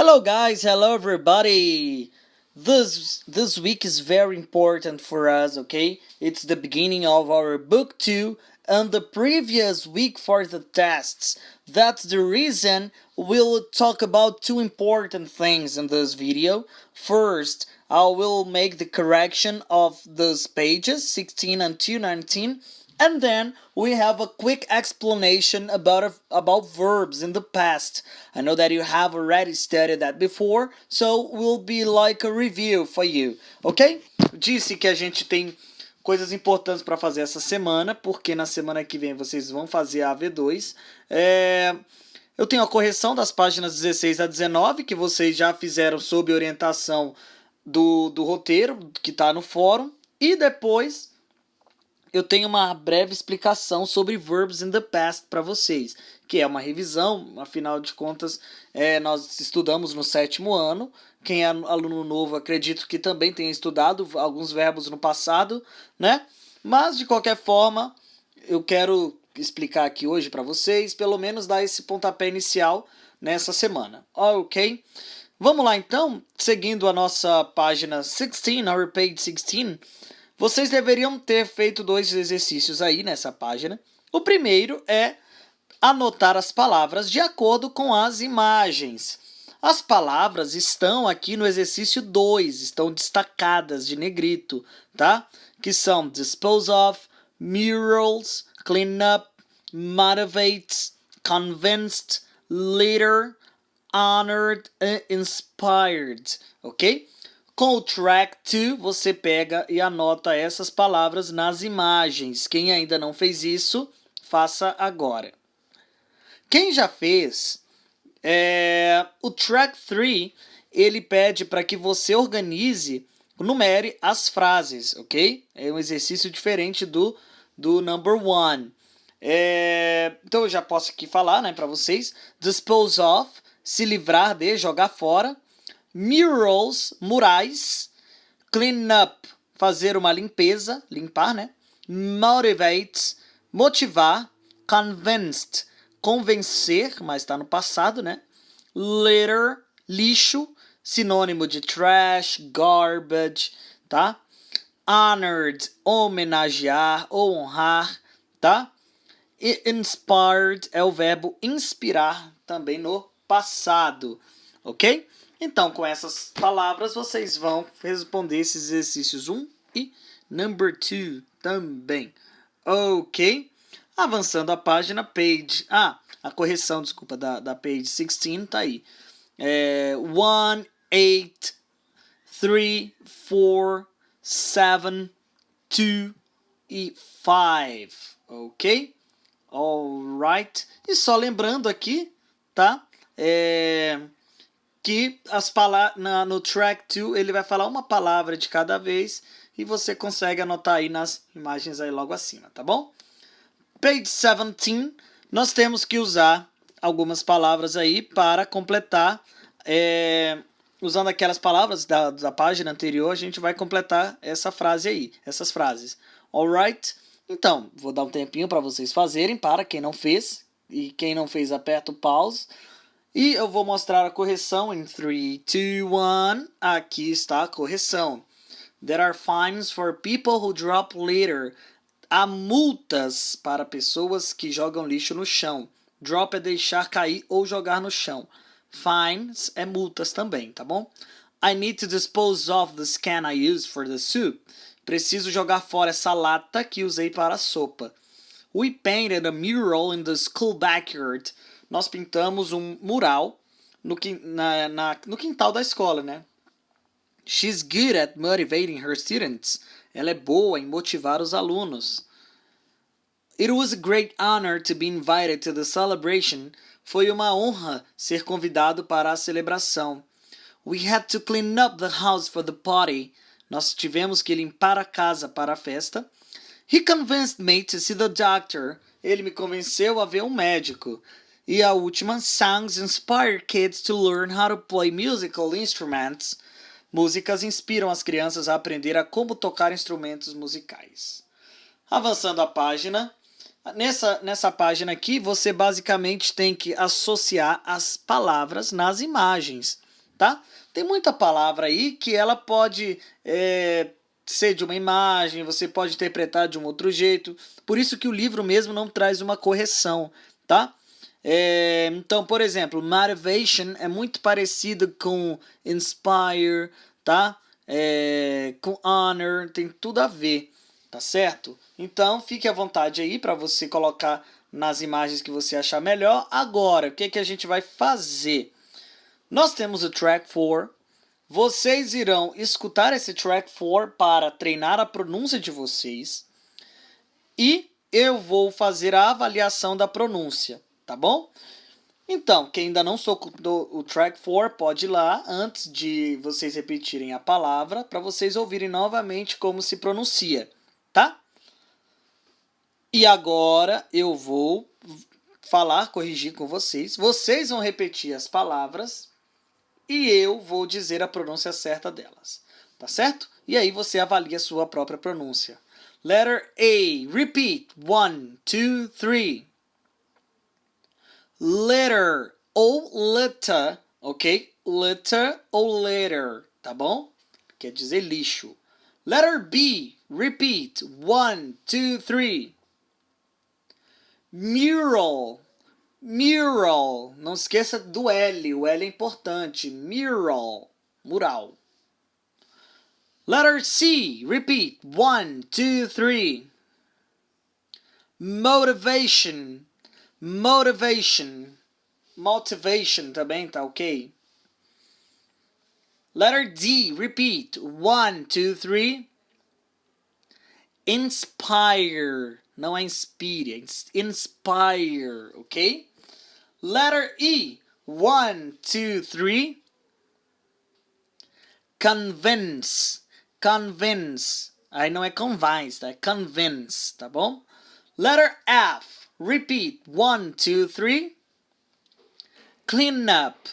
Hello guys, hello everybody. This week is very important for us, okay? It's the beginning of our book 2 and the previous week for the tests. That's the reason we'll talk about two important things in this video. First, I will make the correction of those pages 16 and 219, and then we have a quick explanation about verbs in the past. I know that you have already studied that before, so will be like a review for you, ok? Disse que a gente tem coisas importantes para fazer essa semana, porque na semana que vem vocês vão fazer a AV2. Eu tenho a correção das páginas 16 a 19, que vocês já fizeram sob orientação do roteiro, que está no fórum, e depois eu tenho uma breve explicação sobre verbs in the past para vocês, que é uma revisão, afinal de contas, nós estudamos no 7º ano. Quem é aluno novo, acredito que também tenha estudado alguns verbos no passado, né? Mas, de qualquer forma, eu quero explicar aqui hoje para vocês, pelo menos dar esse pontapé inicial nessa semana, ok? Vamos lá, então, seguindo a nossa página 16, our page 16, vocês deveriam ter feito dois exercícios aí nessa página. O primeiro é anotar as palavras de acordo com as imagens. As palavras estão aqui no exercício 2, estão destacadas de negrito, tá? Que são dispose of, murals, clean up, motivates, convinced, leader, honored e inspired, ok? Com o track 2, você pega e anota essas palavras nas imagens. Quem ainda não fez isso, faça agora. Quem já fez, o track 3, ele pede para que você organize, numere as frases, ok? É um exercício diferente do number 1. Então eu já posso aqui falar, né, para vocês. Dispose of, se livrar de, jogar fora. Murals, murais. Clean up, fazer uma limpeza, limpar, né? Motivate, motivar. Convinced, convencer, mas está no passado, né? Litter, lixo, sinônimo de trash, garbage, tá? Honored, homenagear ou honrar, tá? E inspired é o verbo inspirar, também no passado, ok? Então, com essas palavras, vocês vão responder esses exercícios 1 e number 2 também. Ok? Avançando a página, page... a correção, desculpa, da page 16 tá aí. 1, 8, 3, 4, 7, 2 e 5. Ok? Alright. E só lembrando aqui, tá? Que as no track 2 ele vai falar uma palavra de cada vez e você consegue anotar aí nas imagens aí logo acima, tá bom? Page 17, nós temos que usar algumas palavras aí para completar, usando aquelas palavras da página anterior, a gente vai completar essa frase aí, essas frases. Alright? Então, vou dar um tempinho para vocês fazerem, para quem não fez, e quem não fez aperta o pause. E eu vou mostrar a correção em 3, 2, 1. Aqui está a correção. There are fines for people who drop litter. Há multas para pessoas que jogam lixo no chão. Drop é deixar cair ou jogar no chão. Fines é multas também, tá bom? I need to dispose of this can I used for the soup. Preciso jogar fora essa lata que usei para a sopa. We painted a mural in the school backyard. Nós pintamos um mural no quintal da escola, né? She's good at motivating her students. Ela é boa em motivar os alunos. It was a great honor to be invited to the celebration. Foi uma honra ser convidado para a celebração. We had to clean up the house for the party. Nós tivemos que limpar a casa para a festa. He convinced me to see the doctor. Ele me convenceu a ver um médico. E a última, songs inspire kids to learn how to play musical instruments. Músicas inspiram as crianças a aprender a como tocar instrumentos musicais. Avançando a página, nessa página aqui, você basicamente tem que associar as palavras nas imagens. tá? Tem muita palavra aí que ela pode ser de uma imagem, você pode interpretar de um outro jeito. Por isso que o livro mesmo não traz uma correção, tá? Então, por exemplo, motivation é muito parecido com inspire, tá? Com honor, tem tudo a ver, tá certo? Então, fique à vontade aí para você colocar nas imagens que você achar melhor. Agora, o que, que a gente vai fazer? Nós temos o Track 4. Vocês irão escutar esse Track 4 para treinar a pronúncia de vocês. E eu vou fazer a avaliação da pronúncia, tá bom? Então, quem ainda não escutou o Track 4, pode ir lá antes de vocês repetirem a palavra para vocês ouvirem novamente como se pronuncia, tá? E agora eu vou falar, corrigir com vocês. Vocês vão repetir as palavras e eu vou dizer a pronúncia certa delas, tá certo? E aí você avalia a sua própria pronúncia. Letter A, repeat. 1, 2, 3. Letter ou letter, ok? Letter ou letter, tá bom? Quer dizer lixo. Letter B, repeat. 1, 2, 3. Mural. Mural. Não esqueça do L. O L é importante. Mural. Mural. Letter C. Repeat. 1, 2, 3. Motivation. Motivation. Motivation também tá ok. Letter D. Repeat. 1, 2, 3. Inspire. Não é inspire, é inspire, ok? Letter E. 1, 2, 3. Convince. Convince. Aí não é convince, tá? É convince, tá bom? Letter F. Repeat. 1, 2, 3. Clean up.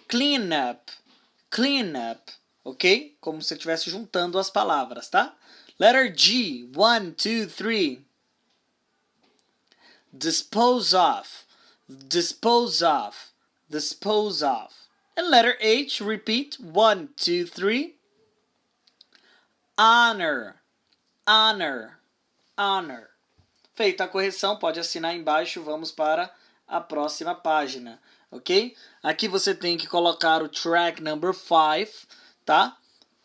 Clean up. Clean up. Ok? Como se eu estivesse juntando as palavras, tá? Letter G. 1, 2, 3. Dispose of. Dispose of. Dispose of. And letter H, repeat. 1, 2, 3. Honor. Honor. Honor. Feita a correção, pode assinar embaixo. Vamos para a próxima página, ok? Aqui você tem que colocar o track number 5, tá?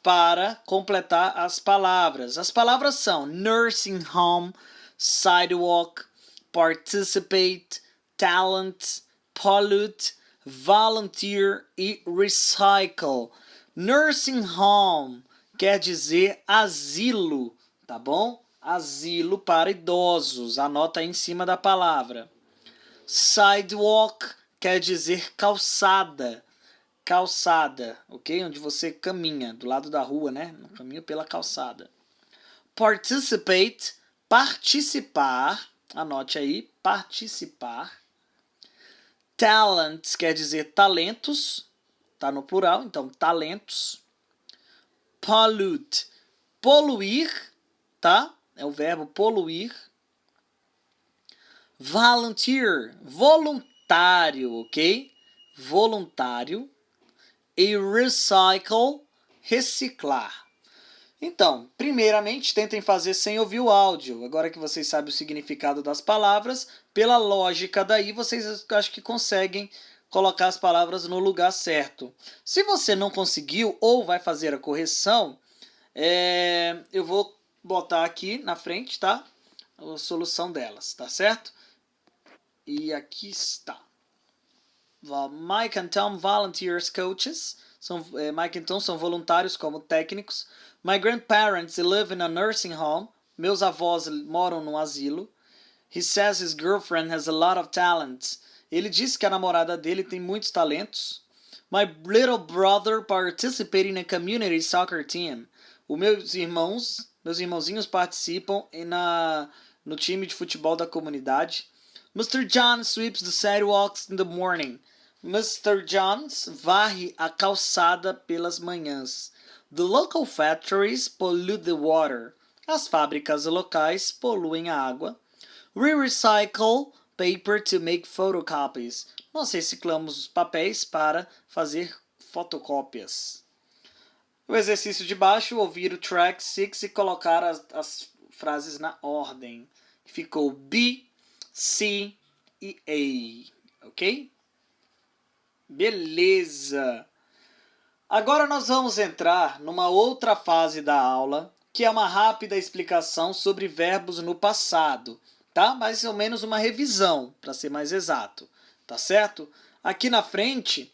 Para completar as palavras. As palavras são nursing home, sidewalk, participate, talent, pollute, volunteer e recycle. Nursing home quer dizer asilo, tá bom? Asilo para idosos. Anota aí em cima da palavra. Sidewalk quer dizer calçada. Calçada, ok? Onde você caminha, do lado da rua, né? No caminho pela calçada. Participate, participar. Anote aí, participar. Talent quer dizer talentos. Tá no plural, então talentos. Pollute, poluir, tá? É o verbo poluir. Volunteer, voluntário, ok? Voluntário. E recycle, reciclar. Então, primeiramente, tentem fazer sem ouvir o áudio. Agora que vocês sabem o significado das palavras, pela lógica daí, vocês acho que conseguem colocar as palavras no lugar certo. Se você não conseguiu ou vai fazer a correção, eu vou botar aqui na frente, tá? A solução delas, tá certo? E aqui está. Mike and Tom volunteers coaches. Mike e Tom são voluntários como técnicos. My grandparents live in a nursing home. Meus avós moram num asilo. He says his girlfriend has a lot of talents. Ele diz que a namorada dele tem muitos talentos. My little brother participated in a community soccer team. Meus irmãozinhos participam no time de futebol da comunidade. Mr. John sweeps the sidewalks in the morning. Mr. Jones varre a calçada pelas manhãs. The local factories pollute the water. As fábricas locais poluem a água. We recycle paper to make photocopies. Nós reciclamos os papéis para fazer fotocópias. O exercício de baixo, ouvir o track 6 e colocar as frases na ordem. Ficou B, C e A, ok? Beleza! Agora nós vamos entrar numa outra fase da aula, que é uma rápida explicação sobre verbos no passado, tá? Mais ou menos uma revisão, para ser mais exato, tá certo? Aqui na frente,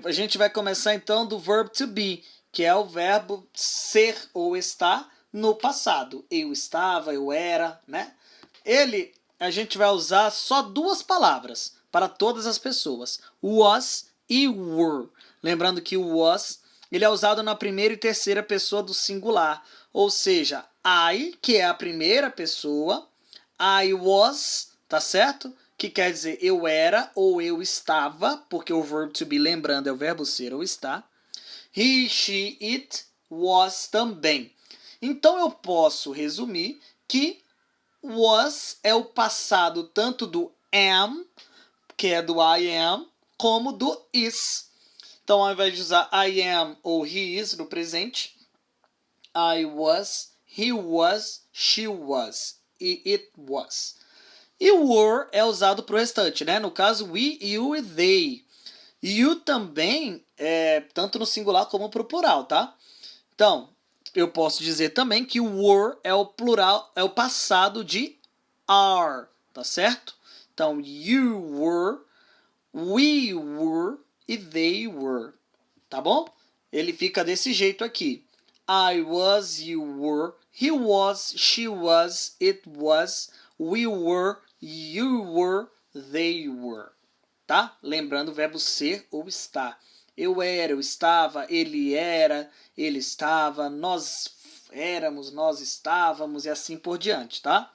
a gente vai começar então do verb to be, que é o verbo ser ou estar no passado. Eu estava, eu era, né? A gente vai usar só duas palavras para todas as pessoas, was e were. Lembrando que o was ele é usado na primeira e terceira pessoa do singular, ou seja, I, que é a primeira pessoa, I was, tá certo? Que quer dizer eu era ou eu estava, porque o verb to be, lembrando, é o verbo ser ou estar. He, she, it, was também. Então eu posso resumir que was é o passado tanto do am, que é do I am, como do is. Então, ao invés de usar I am ou he is no presente, I was, he was, she was e it was. E o were é usado para o restante, né? No caso, we, you e they. You também é tanto no singular como para o plural, tá? Então, eu posso dizer também que o were é o plural, é o passado de are, tá certo? Então, you were, we were e they were, tá bom? Ele fica desse jeito aqui. I was, you were, he was, she was, it was, we were, you were, they were. Tá? Lembrando o verbo ser ou estar. Eu era, eu estava, ele era, ele estava, nós éramos, nós estávamos e assim por diante, tá?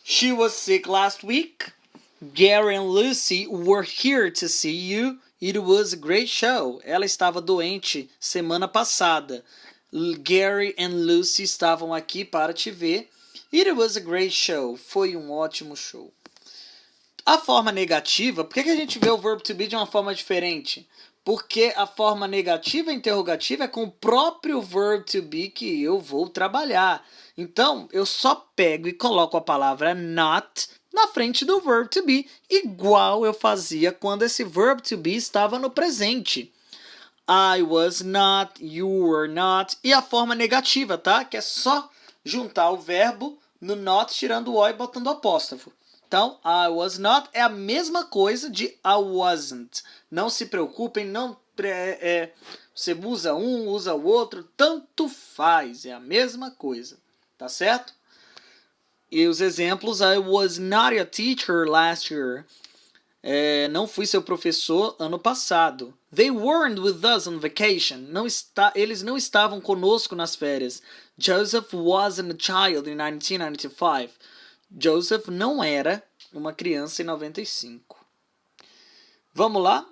She was sick last week. Gary and Lucy were here to see you. It was a great show. Ela estava doente semana passada. Gary and Lucy estavam aqui para te ver. It was a great show. Foi um ótimo show. A forma negativa, por que a gente vê o verbo to be de uma forma diferente? Porque a forma negativa interrogativa é com o próprio verbo to be que eu vou trabalhar. Então, eu só pego e coloco a palavra not na frente do verbo to be, igual eu fazia quando esse verbo to be estava no presente. I was not, you were not. E a forma negativa, tá? Que é só juntar o verbo no not, tirando o O e botando o apóstrofo. Então, I was not é a mesma coisa de I wasn't. Não se preocupem, não você usa um, usa o outro, tanto faz, é a mesma coisa, tá certo? E os exemplos, I was not a teacher last year. Não fui seu professor ano passado. They weren't with us on vacation. Eles não estavam conosco nas férias. Joseph wasn't a child in 1995. Joseph não era uma criança em 95. Vamos lá?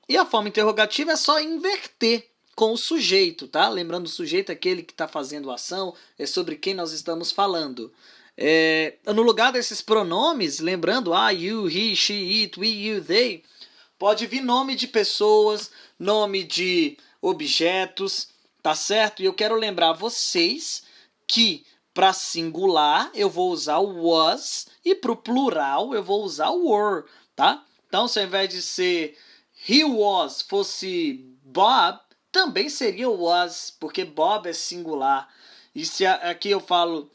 E a forma interrogativa é só inverter com o sujeito, tá? Lembrando, o sujeito é aquele que está fazendo a ação, é sobre quem nós estamos falando. No lugar desses pronomes, lembrando, you, he, she, it, we, you, they, pode vir nome de pessoas, nome de objetos, tá certo? E eu quero lembrar vocês que para singular eu vou usar o was e para o plural eu vou usar o were, tá? Então, se ao invés de ser he was fosse Bob, também seria was, porque Bob é singular. E se aqui eu falo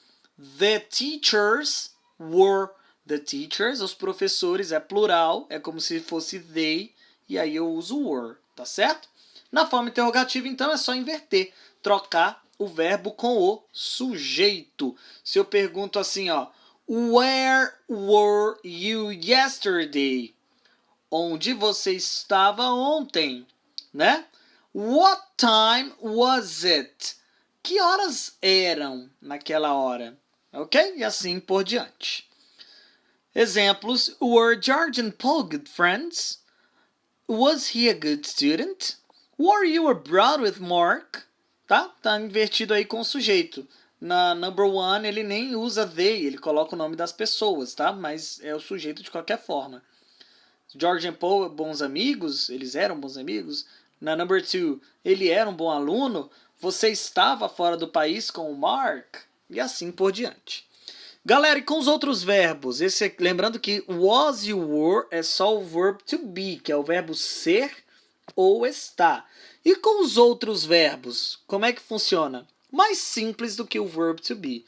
the teachers were, the teachers, os professores é plural, é como se fosse they, e aí eu uso were, tá certo? Na forma interrogativa, então, é só inverter, trocar o verbo com o sujeito. Se eu pergunto assim, ó, where were you yesterday? Onde você estava ontem, né? What time was it? Que horas eram naquela hora? Ok? E assim por diante. Exemplos. Were George and Paul good friends? Was he a good student? Were you abroad with Mark? Tá invertido aí com o sujeito. Na number one, ele nem usa they, ele coloca o nome das pessoas, tá? Mas é o sujeito de qualquer forma. George and Paul, bons amigos, eles eram bons amigos. Na number 2, ele era um bom aluno. Você estava fora do país com o Mark. E assim por diante. Galera, e com os outros verbos? Lembrando que was e were é só o verb to be, que é o verbo ser ou estar. E com os outros verbos, como é que funciona? Mais simples do que o verb to be.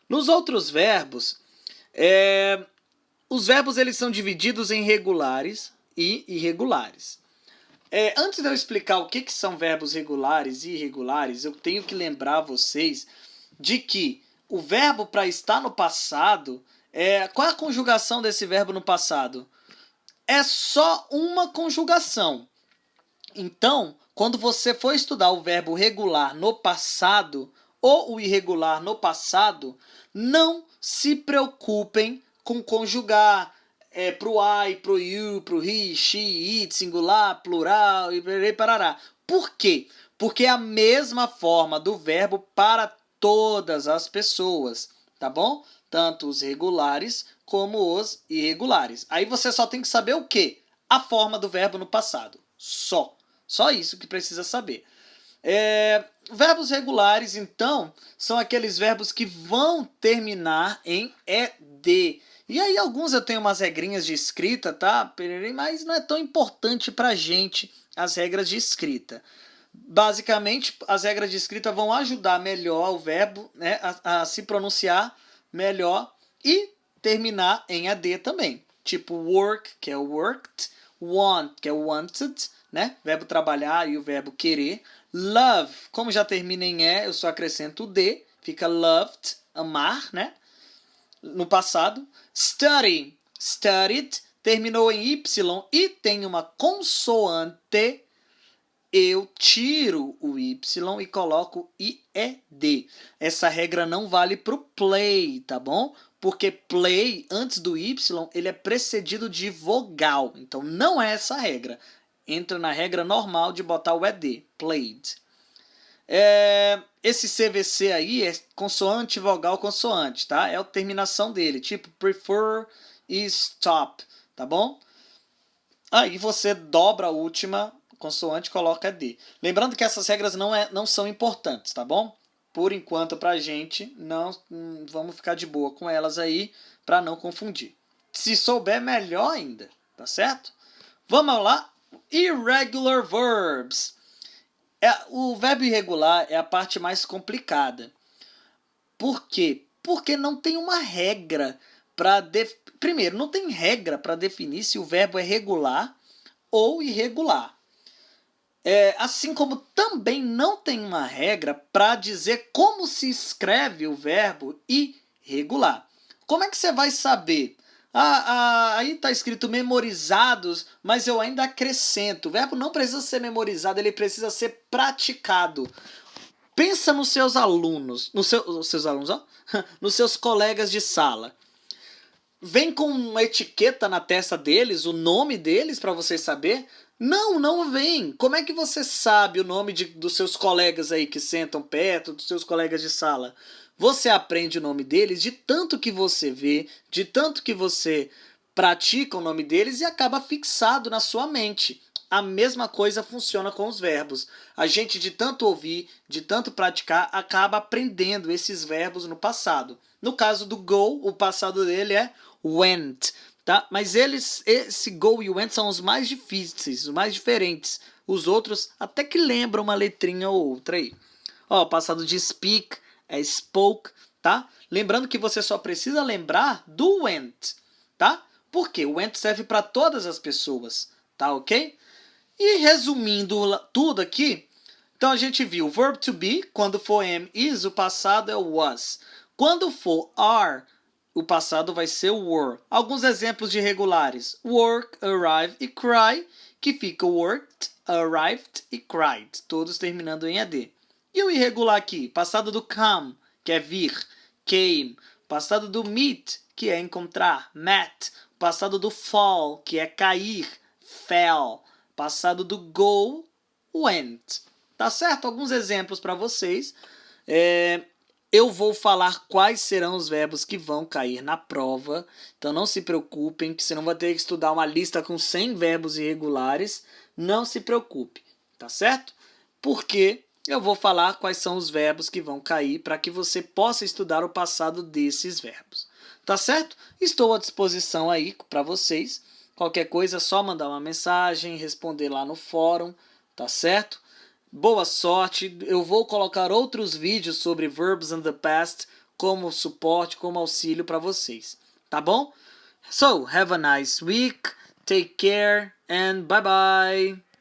Nos outros verbos, os verbos eles são divididos em regulares e irregulares. Antes de eu explicar o que são verbos regulares e irregulares, eu tenho que lembrar vocês de que o verbo para estar no passado, qual é a conjugação desse verbo no passado? É só uma conjugação. Então, quando você for estudar o verbo regular no passado ou o irregular no passado, não se preocupem com conjugar pro I, pro you, pro he, she, it, singular, plural e parará. Por quê? Porque é a mesma forma do verbo para todas as pessoas, tá bom? Tanto os regulares como os irregulares. Aí você só tem que saber o quê? A forma do verbo no passado. Só isso que precisa saber. Verbos regulares, então, são aqueles verbos que vão terminar em ED. E aí alguns eu tenho umas regrinhas de escrita, tá? Mas não é tão importante pra gente as regras de escrita. Basicamente, as regras de escrita vão ajudar melhor o verbo, né, a se pronunciar melhor e terminar em AD também. Tipo work, que é worked, want, que é wanted, né? Verbo trabalhar e o verbo querer. Love, como já termina em E, eu só acrescento o D, fica loved, amar, né? No passado. Study, studied, terminou em Y e tem uma consoante. Eu tiro o Y e coloco IED. Essa regra não vale para o play, tá bom? Porque play, antes do Y, ele é precedido de vogal. Então, não é essa regra. Entra na regra normal de botar o ED, played. Esse CVC aí é consoante, vogal, consoante, tá? É a terminação dele, tipo prefer e stop, tá bom? Aí você dobra a última consoante e coloca D. Lembrando que essas regras não são importantes, tá bom? Por enquanto, pra gente, não vamos ficar de boa com elas aí, para não confundir. Se souber, melhor ainda, tá certo? Vamos lá. Irregular verbs. O verbo irregular é a parte mais complicada. Por quê? Porque não tem uma regra para... Primeiro, não tem regra para definir se o verbo é regular ou irregular. Assim como também não tem uma regra para dizer como se escreve o verbo irregular. Como é que você vai saber? Aí está escrito memorizados, mas eu ainda acrescento. O verbo não precisa ser memorizado, ele precisa ser praticado. Pensa nos seus alunos, nos seus alunos, ó, nos seus colegas de sala. Vem com uma etiqueta na testa deles, o nome deles para você saber? Não vem. Como é que você sabe o nome dos seus colegas aí que sentam perto, dos seus colegas de sala? Você aprende o nome deles de tanto que você vê, de tanto que você pratica o nome deles e acaba fixado na sua mente. A mesma coisa funciona com os verbos. A gente, de tanto ouvir, de tanto praticar, acaba aprendendo esses verbos no passado. No caso do go, o passado dele é went, tá? Mas esse go e went são os mais difíceis, os mais diferentes. Os outros até que lembram uma letrinha ou outra aí. Ó, o passado de speak é spoke, tá? Lembrando que você só precisa lembrar do went, tá? Porque o went serve para todas as pessoas, tá ok? E resumindo tudo aqui, então a gente viu verb to be, quando for am, is, o passado é o was. Quando for are, o passado vai ser o were. Alguns exemplos de regulares: work, arrive e cry, que fica worked, arrived e cried, todos terminando em AD. E o irregular aqui, passado do come, que é vir, came, passado do meet, que é encontrar, met, passado do fall, que é cair, fell, passado do go, went. Tá certo? Alguns exemplos para vocês. Eu vou falar quais serão os verbos que vão cair na prova. Então não se preocupem, que você não vai ter que estudar uma lista com 100 verbos irregulares. Não se preocupe, tá certo? Porque eu vou falar quais são os verbos que vão cair para que você possa estudar o passado desses verbos. Tá certo? Estou à disposição aí para vocês. Qualquer coisa é só mandar uma mensagem, responder lá no fórum, tá certo? Boa sorte. Eu vou colocar outros vídeos sobre verbs in the past como suporte, como auxílio para vocês. Tá bom? So, have a nice week. Take care and bye bye.